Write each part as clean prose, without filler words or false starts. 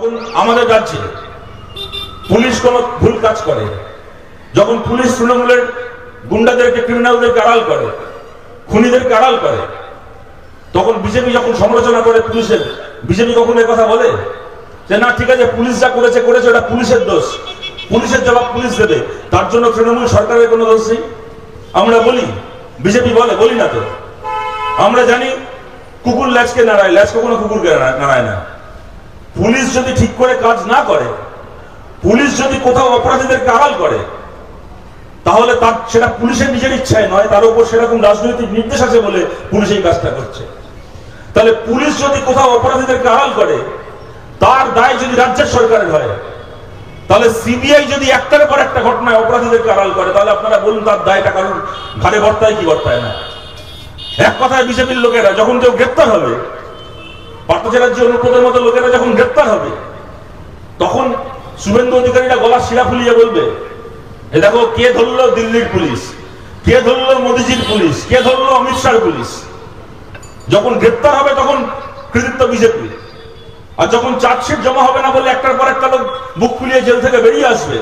যখন আমাদের রাজ্যে পুলিশ কোন ভুল কাজ করে, যখন পুলিশ তৃণমূলের গুন্ডাদেরকে, ক্রিমিনালদেরকে আড়াল করে, খুনিদেরকে আড়াল করে, তখন বিজেপি যখন সমালোচনা করে পুলিশের, বিজেপি কখনো এই কথা বলে যে না ঠিক আছে পুলিশ যা করেছে করেছে, ওটা পুলিশের দোষ, পুলিশের জবাব পুলিশ দেবে, তার জন্য তৃণমূল সরকারের কোনো দোষ নেই? আমরা বলি, বিজেপি বলে, বলি না তো? আমরা জানি কুকুর ল্যাচকে নাড়ায়, ল্যাচ কখনো কুকুরকে নাড়ায় না। পুলিশ যদি ঠিক করে কাজ না করে, পুলিশ যদি কোথাও অপরাধীদেরকে আড়াল করে, তাহলে তার সেটা পুলিশের নিজের ইচ্ছায় নয়, তার উপর সেরকম রাজনৈতিক নির্দেশ আছে বলে পুলিশ এই কাজটা করছে। তাহলে পুলিশ যদি কোথাও অপরাধীদেরকে আড়াল করে, তার দায় যদি রাজ্যের সরকারের হয়, তাহলে সিবিআই যদি একটার পর একটা ঘটনায় অপরাধীদেরকে আড়াল করে, তাহলে আপনারা বলুন তার দায়টা কারণ ঘাড়ে বর্তায় কি বর্তায় না? এক কথায় বিজেপির লোকেরা যখন কেউ গ্রেপ্তার হবে, পার্থ চ্যাটার্জি অনুব্রতের মতো লোকেরা যখন গ্রেপ্তার হবে, তখন শুভেন্দু অধিকারীরা গলার শিরা ফুলিয়ে বলবে, এ দেখো কে ধরলো দিল্লির পুলিশ, কে ধরলো মোদিজির পুলিশ, কে ধরলো অমিত শাহর পুলিশ। যখন গ্রেপ্তার হবে তখন কৃতিত্ব বিজেপি, আর যখন চার্জশিট জমা হবে না বলে একটার পর একটা লোক বুক ফুলিয়ে জেল থেকে বেরিয়ে আসবে,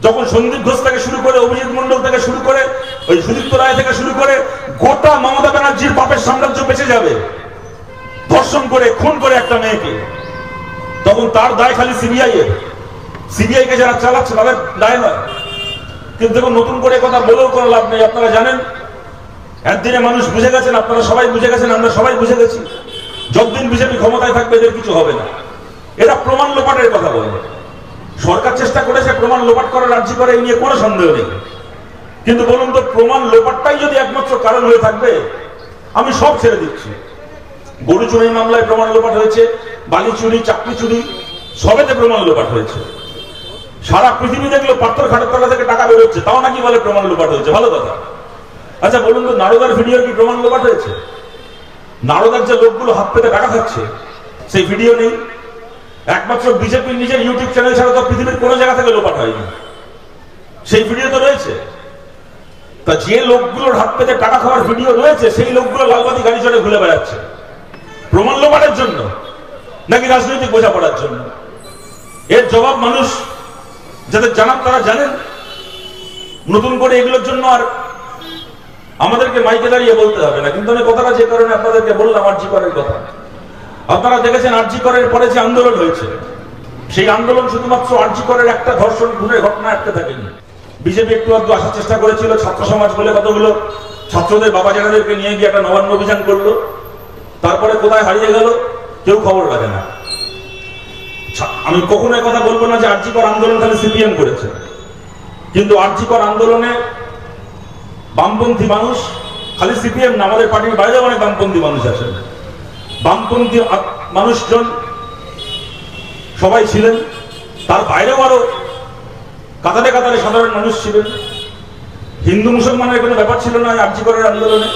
যখন সন্দীপ ঘোষ থেকে শুরু করে, অভিজিৎ মন্ডল থেকে শুরু করে, ওই সুদীপ্ত রায় থেকে শুরু করে গোটা মমতা ব্যানার্জির পাপের সাম্রাজ্য বেঁচে যাবে, ধর্ষণ করে খুন করে একটা মেয়েকে, তখন তার দায় খালি সিবিআই এর। সিবিআই কে যারা চালাচ্ছে তাদের দায় নয়। কিন্তু দেখুন, নতুন করে কথা বলেও কোনো লাভ নেই। আপনারা জানেন একদিনে মানুষ বুঝে গেছেন, আপনারা সবাই বুঝে গেছেন, আমরা সবাই বুঝে গেছি, যতদিন বিজেপি ক্ষমতায় থাকবে এদের কিছু হবে না। এরা প্রমাণ লোপাটের কথা বলে। সরকার চেষ্টা করেছে প্রমাণ লোপাট করার, রাজ্য করে, এই নিয়ে কোনো সন্দেহ নেই। কিন্তু বলুন তো, প্রমাণ লোপাটটাই যদি একমাত্র কারণ হয়ে থাকবে, আমি সব ছেড়ে দিচ্ছি। গরু চুরির মামলায় প্রমাণ লোপাট হয়েছে, বালি চুরি, চাকরি চুরি, সবেতে প্রমাণ লোপাট হয়েছে। সারা পৃথিবী দেখলো পাথর খাটের তলা থেকে টাকা বেরোচ্ছে, তাও নাকি বলে প্রমাণ লোপাট হয়েছে। ভালো কথা। আচ্ছা বলুন তো, নারদার ভিডিওর কি প্রমাণ লোপাট হয়েছে? নারদার যে লোকগুলো হাত পেতে টাকা খাচ্ছে, সেই ভিডিও নেই? একমাত্র বিজেপির নিজের ইউটিউব চ্যানেল ছাড়া তো পৃথিবীর কোনো জায়গা থেকে লোপাট হয়নি, সেই ভিডিও তো রয়েছে। তা যে লোকগুলোর হাত পেতে টাকা খাওয়ার ভিডিও রয়েছে, সেই লোকগুলো লালবাতি গাড়ি চড়ে ঘুরে বেড়াচ্ছে প্রমাণ লোপাটের জন্য নাকি রাজনৈতিক বোঝাপড়ার জন্য? এর জবাব মানুষ যাদের জানার তারা জানেন। নতুন করে এগুলোর জন্য আর আমাদেরকে মাইকে দাঁড়িয়ে বলতে হবে না। কিন্তু আমি কথাটা যে কারণে আপনাদেরকে বললাম, আরজি করের কথা, আপনারা দেখেছেন আরজি করের পরে যে আন্দোলন হয়েছে, সেই আন্দোলন শুধুমাত্র আরজি করের একটা ধর্ষণ খুনের ঘটনা একটা থাকেনি। বিজেপি একটু আধটু আসার চেষ্টা করেছিল, ছাত্র সমাজ বলে কতগুলো ছাত্রদের বাবা জানাদেরকে নিয়ে গিয়ে একটা নবান্ন অভিযান করলো, তারপরে কোথায় হারিয়ে গেল কেউ খবর রাখে না। আমি কখনো কথা বলবো না যে আরজি কর আন্দোলন খালি সিপিএম করেছে, কিন্তু আরজি কর আন্দোলনে বামপন্থী মানুষ, খালি সিপিএম না, আমাদের পার্টির বাইরেও অনেক বামপন্থী মানুষ আছেন, বামপন্থী মানুষজন সবাই ছিলেন, তার বাইরেও আরো কাতারে কাতারে সাধারণ মানুষ ছিলেন। হিন্দু মুসলমানের কোনো ব্যাপার ছিল না আরজি করের আন্দোলনে,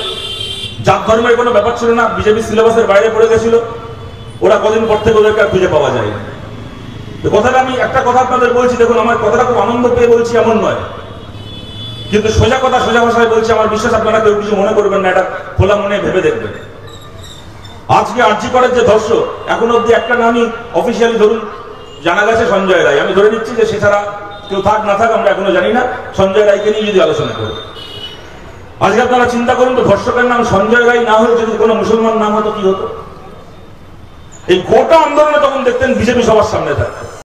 জাত ধর্মের কোনো ব্যাপার ছিল না। বিজেপি সিলেবাসের বাইরে পড়ে গেছিল, ওরা কদিন পর থেকে ওদেরকে আর খুঁজে পাওয়া যায়। কথাটা আমি একটা কথা আপনাদের বলছি, দেখুন আমার কথাটা খুব আনন্দ পেয়ে বলছি এমন নয়, কিন্তু সোজা কথা সোজা ভাষায় বলছি। আমার বিশ্বাস আপনারা কেউ কিছু মনে করবেন না, এটা খোলা মনে ভেবে দেখবেন। আজকে আরজি করের যে ধর্ষক, এখন অব্দি একটা নামই অফিসিয়ালি ধরুন জানা গেছে, সঞ্জয় রায়। আমি ধরে নিচ্ছি যে সে ছাড়া কেউ থাক না থাক আমরা এখনো জানি না, সঞ্জয় রায়কে নিয়ে যদি আলোচনা করি। আজকে আপনারা চিন্তা করুন তো, ধর্ষকের নাম সঞ্জয় রায় না হয়ে যদি কোনো মুসলমান নাম হতো কি হতো? এই গোটা আন্দোলনে তখন দেখতেন বিজেপি সবার সামনে থাকতো।